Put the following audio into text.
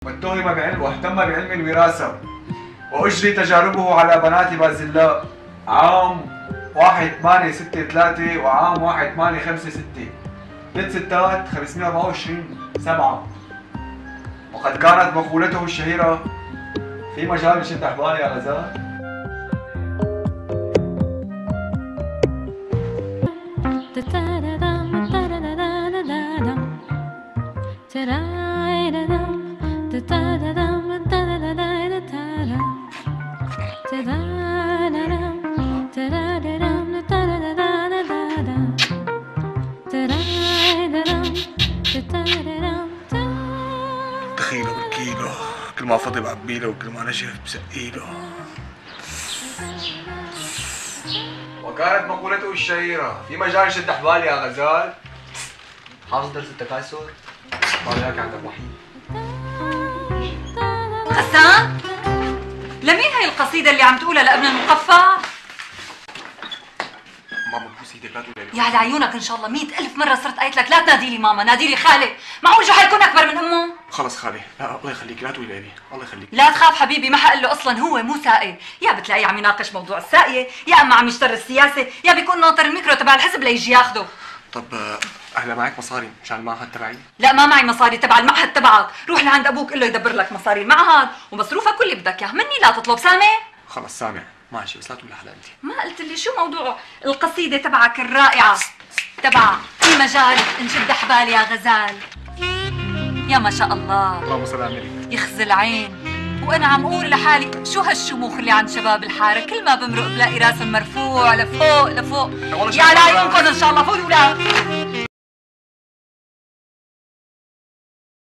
واتهم بعلم واهتم بعلم الوراثة، وأجري تجاربه على بنات بازلاء عام 1863 وعام 1856. 3 ستات 524 7. وقد كانت مقولته الشهيرة: في مجال شد أحبالي يا غزال. دخيله بالكيلو، كل ما فضي بعبيله وكل ما نشف بسقيله. وكانت مقولته الشهيرة: في مجال شد أحبالي يا غزال. حافظ درس التكاثر؟ طالعك عند الوحيد. غسان، لمين هي القصيدة اللي عم تقولها لابن المقفى؟ ماما بوس ايدك لا تقولي يا على عيونك ان شاء الله 100,000 مرة صرت قايت لك لا تنادي لي ماما، نادي لي خالي، معقول جو حيكون أكبر من أمه؟ خلص خالي، لا الله يخليك لا تقولي لي، الله يخليك. لا تخاف حبيبي، ما حقول له اصلا هو مو سائل، يا بتلاقيه عم يناقش موضوع الساقية، يا اما عم يشتر السياسة، يا بيكون ناطر الميكرو تبع الحزب ليجي ياخده. طب أهلا معك مصاري مشان المعهد تبعي؟ لا ما معي مصاري تبع المعهد تبعك، روح لعند ابوك قل له يدبر لك مصاري المعهد ومصروفك واللي بدك اياه، مني لا تطلب. سامع؟ خلص سامع، ماشي بس لا تقولي لحدا انت. ما قلت لي شو موضوع القصيدة تبعك الرائعة تبع في مجال نشد حبالي يا غزال؟ يا ما شاء الله، اللهم صل على النبي. يخزي العين، وانا عم اقول لحالي شو هالشموخ اللي عند شباب الحاره، كل ما بمرق بلاقي راسهم مرفوع لفوق لفوق. يا على عيونكم ان شاء الله، فوقوا لا